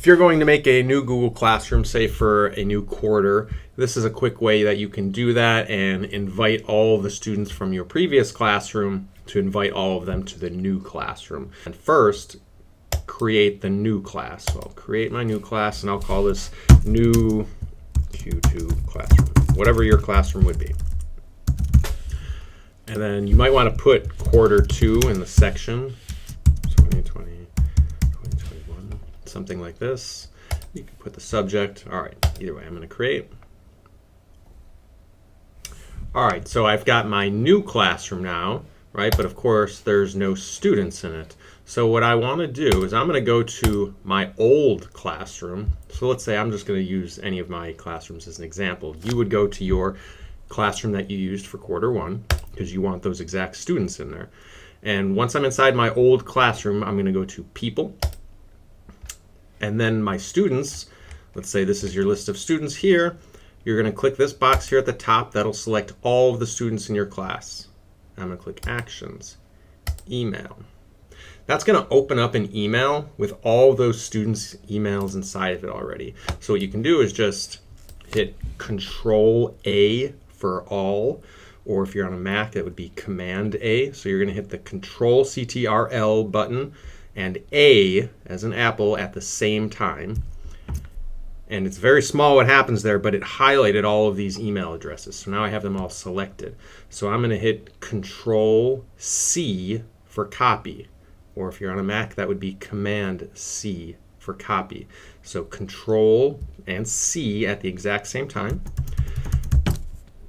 you're going to make a new Google Classroom, say for a new quarter, this is a quick way that you can do that and invite all of the students from your previous classroom to invite all of them to the new classroom. And first, create the new class. So I'll create my new class and I'll call this new Q2 classroom, whatever your classroom would be. And then you might want to put quarter 2 in the section, 2020, 2021, something like this. You can put the subject. All right, either way, I'm going to create. All right, so I've got my new classroom now, right? But of course, there's no students in it. So what I want to do is I'm going to go to my old classroom. So let's say I'm just going to use any of my classrooms as an example. You would go to your classroom that you used for quarter 1 because you want those exact students in there. And once I'm inside my old classroom, I'm going to go to People. And then my students, let's say this is your list of students here. You're going to click this box here at the top. That'll select all of the students in your class. I'm going to click Actions, Email. That's going to open up an email with all those students' emails inside of it already. So what you can do is just hit Control A for all, or if you're on a Mac, that would be Command A. So you're going to hit the Control CTRL button and A as an apple at the same time. And it's very small what happens there, but it highlighted all of these email addresses. So now I have them all selected. So I'm going to hit Control C for copy. Or if you're on a Mac, that would be Command C for copy. So Control and C at the exact same time.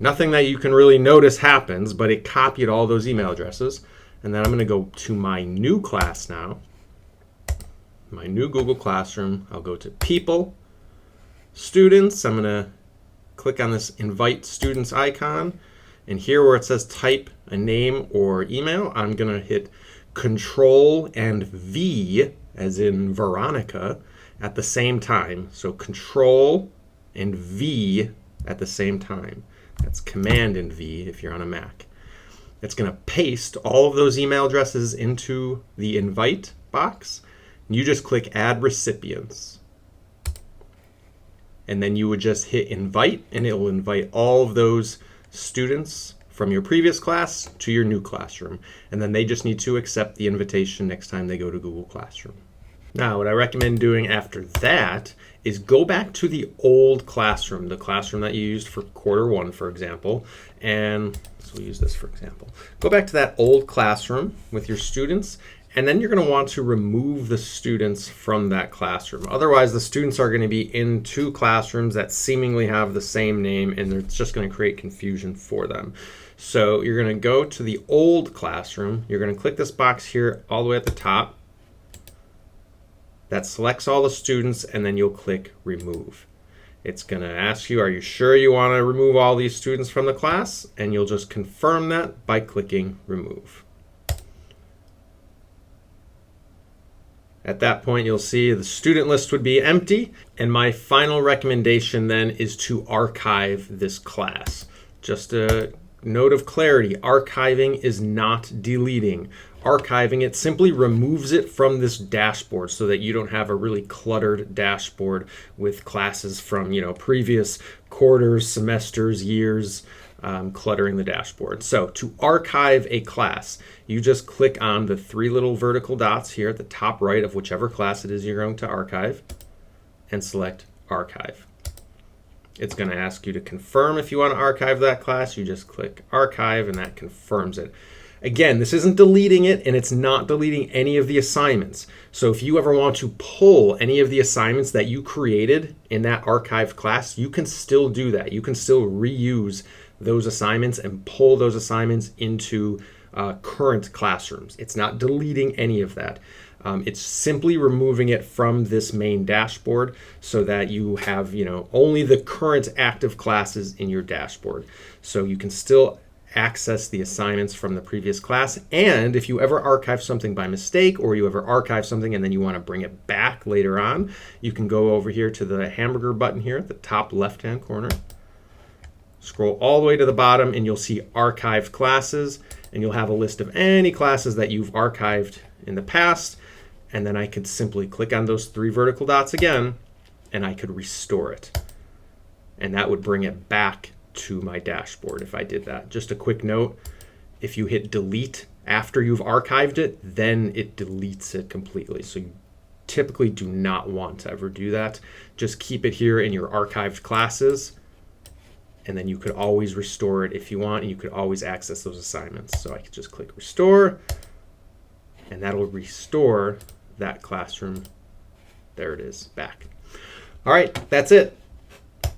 Nothing that you can really notice happens, but it copied all those email addresses. And then I'm going to go to my new class now. My new Google Classroom. I'll go to People, Students. I'm going to click on this Invite Students icon. And here where it says type a name or email, I'm going to hit Control and V, as in Veronica, at the same time. So Control and V at the same time. That's Command and V if you're on a Mac. It's going to paste all of those email addresses into the invite box. You just click Add Recipients. And then you would just hit Invite, and it will invite all of those students from your previous class to your new classroom. And then they just need to accept the invitation next time they go to Google Classroom. Now, what I recommend doing after that is go back to the old classroom, the classroom that you used for quarter 1, for example. And so we'll use this for example. Go back to that old classroom with your students, and then you're going to want to remove the students from that classroom. Otherwise, the students are going to be in 2 classrooms that seemingly have the same name, and it's just going to create confusion for them. So you're going to go to the old classroom. You're going to click this box here all the way at the top. That selects all the students, and then you'll click Remove. It's going to ask you, are you sure you want to remove all these students from the class? And you'll just confirm that by clicking Remove. At that point, you'll see the student list would be empty. And my final recommendation then is to archive this class. Just a note of clarity, archiving is not deleting. Archiving it simply removes it from this dashboard so that you don't have a really cluttered dashboard with classes from previous quarters, semesters, years, cluttering the dashboard. So to archive a class, you just click on the 3 little vertical dots here at the top right of whichever class it is you're going to archive and select Archive. It's going to ask you to confirm if you want to archive that class. You just click Archive and that confirms it. Again, this isn't deleting it, and it's not deleting any of the assignments. So if you ever want to pull any of the assignments that you created in that archived class, you can still do that. You can still reuse those assignments and pull those assignments into current classrooms. It's not deleting any of that. It's simply removing it from this main dashboard so that you have only the current active classes in your dashboard. So you can still access the assignments from the previous class. And if you ever archive something by mistake, or you ever archive something and then you want to bring it back later on, you can go over here to the hamburger button here at the top left-hand corner. Scroll all the way to the bottom and you'll see archived classes, and you'll have a list of any classes that you've archived in the past. and then I could simply click on those 3 vertical dots again, and I could restore it. And that would bring it back to my dashboard if I did that. Just a quick note, if you hit delete after you've archived it, then it deletes it completely. So you typically do not want to ever do that. Just keep it here in your archived classes, and then you could always restore it if you want, and you could always access those assignments. So I could just click restore, and that'll restore that classroom. There it is, back. All right, that's it.